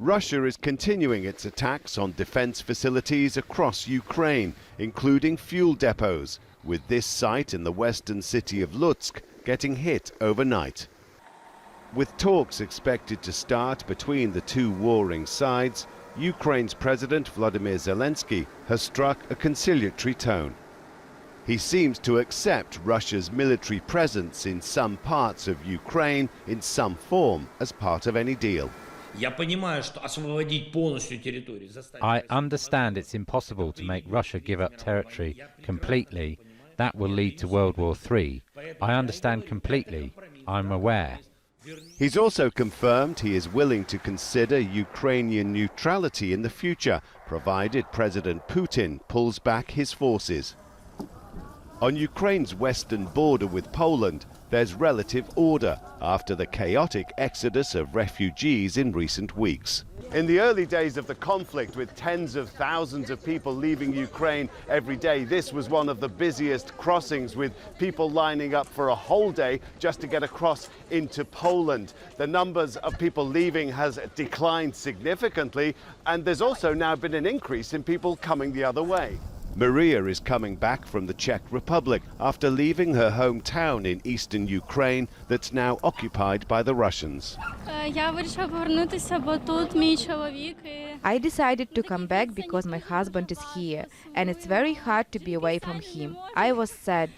Russia is continuing its attacks on defense facilities across Ukraine, including fuel depots, with this site in the western city of Lutsk getting hit overnight. With talks expected to start between the two warring sides, Ukraine's President Volodymyr Zelensky has struck a conciliatory tone. He seems to accept Russia's military presence in some parts of Ukraine in some form as part of any deal. I understand it's impossible to make Russia give up territory completely. That will lead to World War III. I understand completely. I'm aware. He's also confirmed he is willing to consider Ukrainian neutrality in the future, provided President Putin pulls back his forces. On Ukraine's western border with Poland, there's relative order after the chaotic exodus of refugees in recent weeks. In the early days of the conflict, with tens of thousands of people leaving Ukraine every day, this was one of the busiest crossings, with people lining up for a whole day just to get across into Poland. The numbers of people leaving has declined significantly, and there's also now been an increase in people coming the other way. Maria is coming back from the Czech Republic after leaving her hometown in eastern Ukraine that's now occupied by the Russians. I decided to come back because my husband is here, and it's very hard to be away from him. I was sad.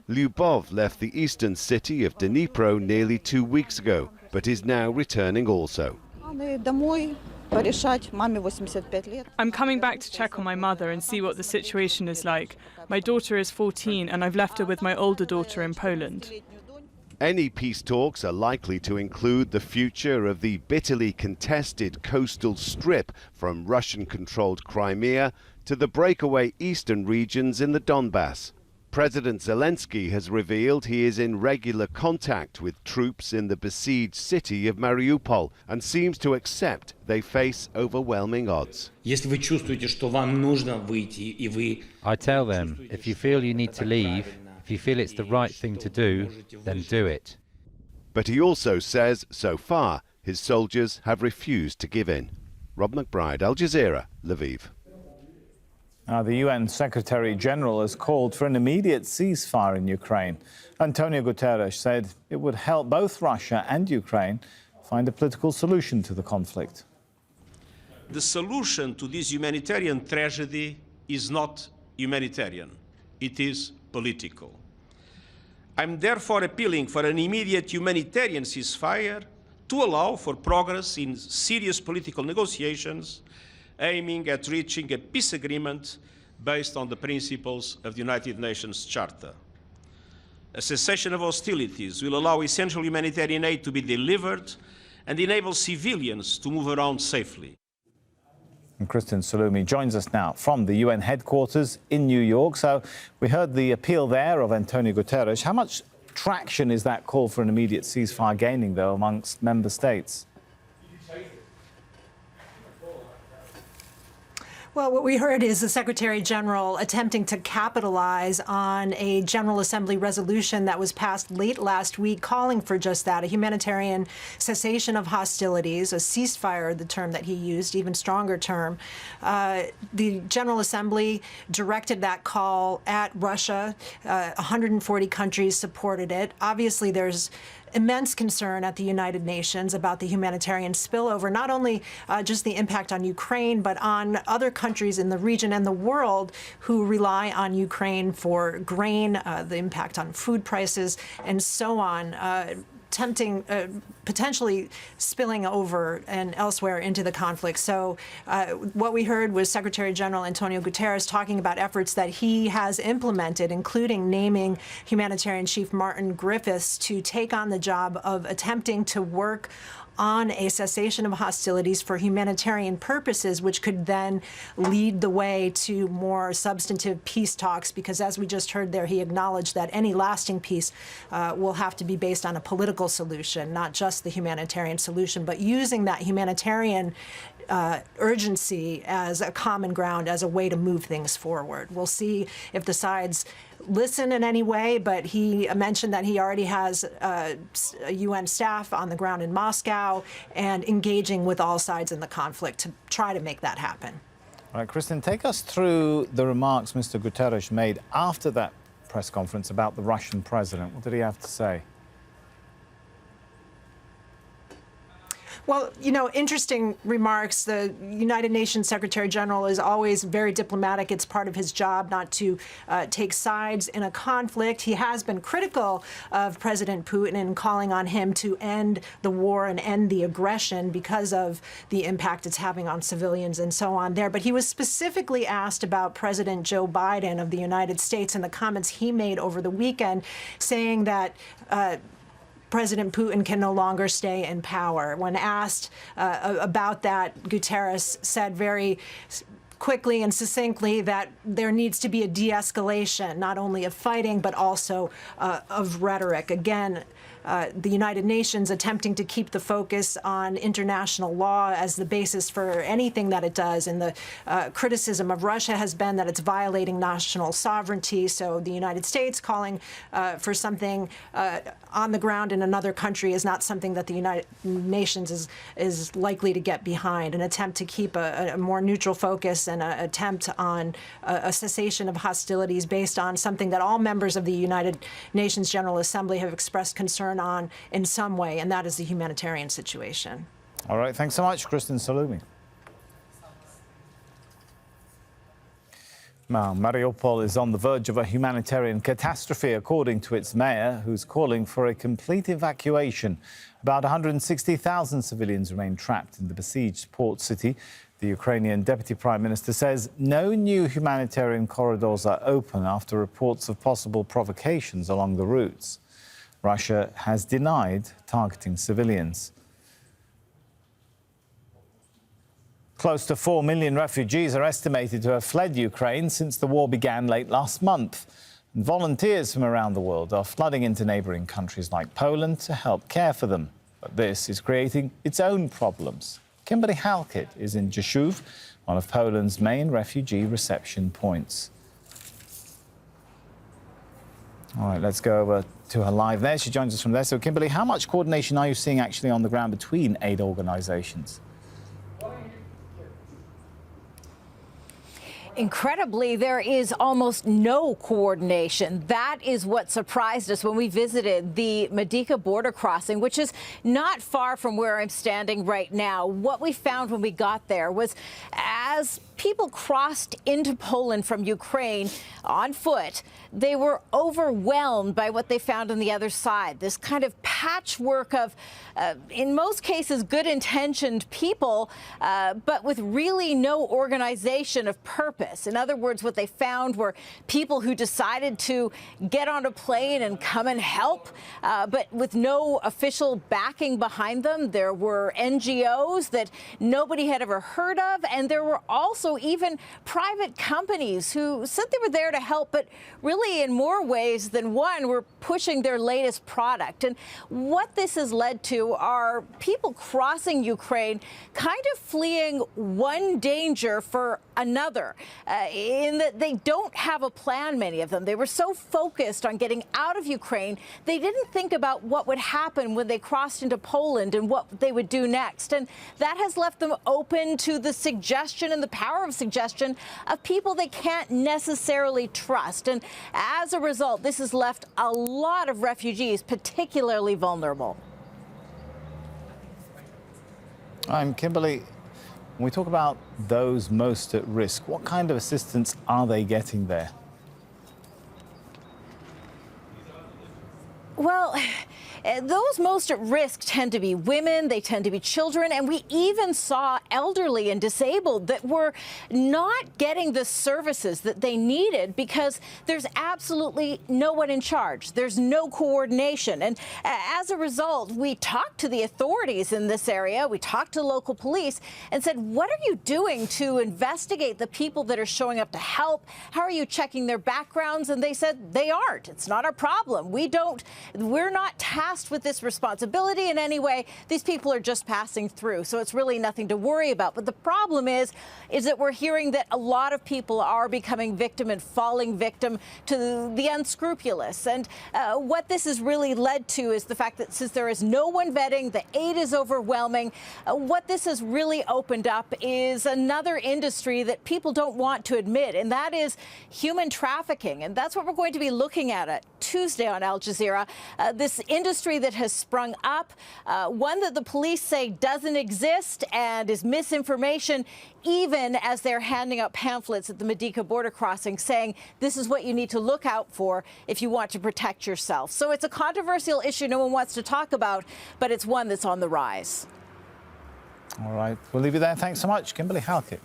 Lyubov left the eastern city of Dnipro nearly 2 weeks ago, but is now returning also. I'm coming back to check on my mother and see what the situation is like. My daughter is 14 and I've left her with my older daughter in Poland. Any peace talks are likely to include the future of the bitterly contested coastal strip from Russian-controlled Crimea to the breakaway eastern regions in the Donbass. President Zelensky has revealed he is in regular contact with troops in the besieged city of Mariupol and seems to accept they face overwhelming odds. I tell them, if you feel you need to leave, if you feel it's the right thing to do, then do it. But he also says, so far, his soldiers have refused to give in. Rob McBride, Al Jazeera, Lviv. The UN Secretary-General has called for an immediate ceasefire in Ukraine. Antonio Guterres said it would help both Russia and Ukraine find a political solution to the conflict. The solution to this humanitarian tragedy is not humanitarian, it is political. I'm therefore appealing for an immediate humanitarian ceasefire to allow for progress in serious political negotiations aiming at reaching a peace agreement based on the principles of the United Nations Charter. A cessation of hostilities will allow essential humanitarian aid to be delivered and enable civilians to move around safely. And Kristen Salumi joins us now from the UN headquarters in New York. So we heard the appeal there of Antonio Guterres. How much traction is that call for an immediate ceasefire gaining, though, amongst member states? Well, what we heard is the Secretary General attempting to capitalize on a General Assembly resolution that was passed late last week calling for just that, a humanitarian cessation of hostilities, a ceasefire, the term that he used, even stronger term. The General Assembly directed that call at Russia. 140 countries supported it. Obviously, there's immense concern at the United Nations about the humanitarian spillover, not only just the impact on Ukraine, but on other countries in the region and the world who rely on Ukraine for grain, the impact on food prices, and so on. Potentially spilling over and elsewhere into the conflict. So what we heard was Secretary General Antonio Guterres talking about efforts that he has implemented, including naming humanitarian chief Martin Griffiths to take on the job of attempting to work on a cessation of hostilities for humanitarian purposes, which could then lead the way to more substantive peace talks, because as we just heard there, he acknowledged that any lasting peace will have to be based on a political solution, not just the humanitarian solution, but using that humanitarian urgency as a common ground, as a way to move things forward. We'll see if the sides listen in any way, but he mentioned that he already has UN staff on the ground in Moscow and engaging with all sides in the conflict to try to make that happen. All right, Kristen, take us through the remarks Mr. Guterres made after that press conference about the Russian president. What did he have to say? Well, you know, interesting remarks. The United Nations Secretary General is always very diplomatic. It's part of his job not to take sides in a conflict. He has been critical of President Putin and calling on him to end the war and end the aggression because of the impact it's having on civilians and so on there. But he was specifically asked about President Joe Biden of the United States and the comments he made over the weekend, saying that President Putin can no longer stay in power. When asked about that, Guterres said very quickly and succinctly that there needs to be a de-escalation, not only of fighting, but also of rhetoric. Again, the United Nations attempting to keep the focus on international law as the basis for anything that it does. And the criticism of Russia has been that it's violating national sovereignty. So the United States calling for something on the ground in another country is not something that the United Nations is likely to get behind. An attempt to keep a more neutral focus and an attempt on a cessation of hostilities based on something that all members of the United Nations General Assembly have expressed concern on in some way, and that is the humanitarian situation. All right, thanks so much, Kristen Salumi. Now, Mariupol is on the verge of a humanitarian catastrophe, according to its mayor, who's calling for a complete evacuation. About 160,000 civilians remain trapped in the besieged port city. The Ukrainian Deputy Prime Minister says no new humanitarian corridors are open after reports of possible provocations along the routes. Russia has denied targeting civilians. Close to 4 million refugees are estimated to have fled Ukraine since the war began late last month. And volunteers from around the world are flooding into neighbouring countries like Poland to help care for them. But this is creating its own problems. Kimberly Halkett is in Rzeszów, one of Poland's main refugee reception points. All right, let's go over to her live there. She joins us from there. So, Kimberly, how much coordination are you seeing actually on the ground between aid organisations? Incredibly, there is almost no coordination. That is what surprised us when we visited the Medyka border crossing, which is not far from where I'm standing right now. What we found when we got there was as people crossed into Poland from Ukraine on foot, they were overwhelmed by what they found on the other side. This kind of patchwork of, in most cases, good-intentioned people, but with really no organization of purpose. In other words, what they found were people who decided to get on a plane and come and help, but with no official backing behind them. There were NGOs that nobody had ever heard of, and there were also even private companies who said they were there to help, but really in more ways than one were pushing their latest product. And what this has led to are people crossing Ukraine kind of fleeing one danger for another, in that they don't have a plan, many of them. They were so focused on getting out of Ukraine, they didn't think about what would happen when they crossed into Poland and what they would do next. And that has left them open to the suggestion and the power of suggestion of people they can't necessarily trust. And as a result, this has left a lot of refugees particularly vulnerable. Kimberly, when we talk about those most at risk, what kind of assistance are they getting there? Well, those most at risk tend to be women, they tend to be children, and we even saw elderly and disabled that were not getting the services that they needed because there's absolutely no one in charge. There's no coordination. And as a result, we talked to the authorities in this area, we talked to local police and said, what are you doing to investigate the people that are showing up to help? How are you checking their backgrounds? And they said, they aren't. It's not our problem. We're not tasked tasked with this responsibility in any way. These people are just passing through, so it's really nothing to worry about. But the problem is that we're hearing that a lot of people are becoming victim and falling victim to the unscrupulous. And what this has really led to is the fact that since there is no one vetting, the aid is overwhelming. What this has really opened up is another industry that people don't want to admit, and that is human trafficking. And that's what we're going to be looking at Tuesday on Al Jazeera. This industry that has sprung up, one that the police say doesn't exist and is misinformation, even as they're handing out pamphlets at the Medica border crossing saying this is what you need to look out for if you want to protect yourself. So it's a controversial issue no one wants to talk about, but it's one that's on the rise. All right, we'll leave you there. Thanks so much, Kimberly Halkett.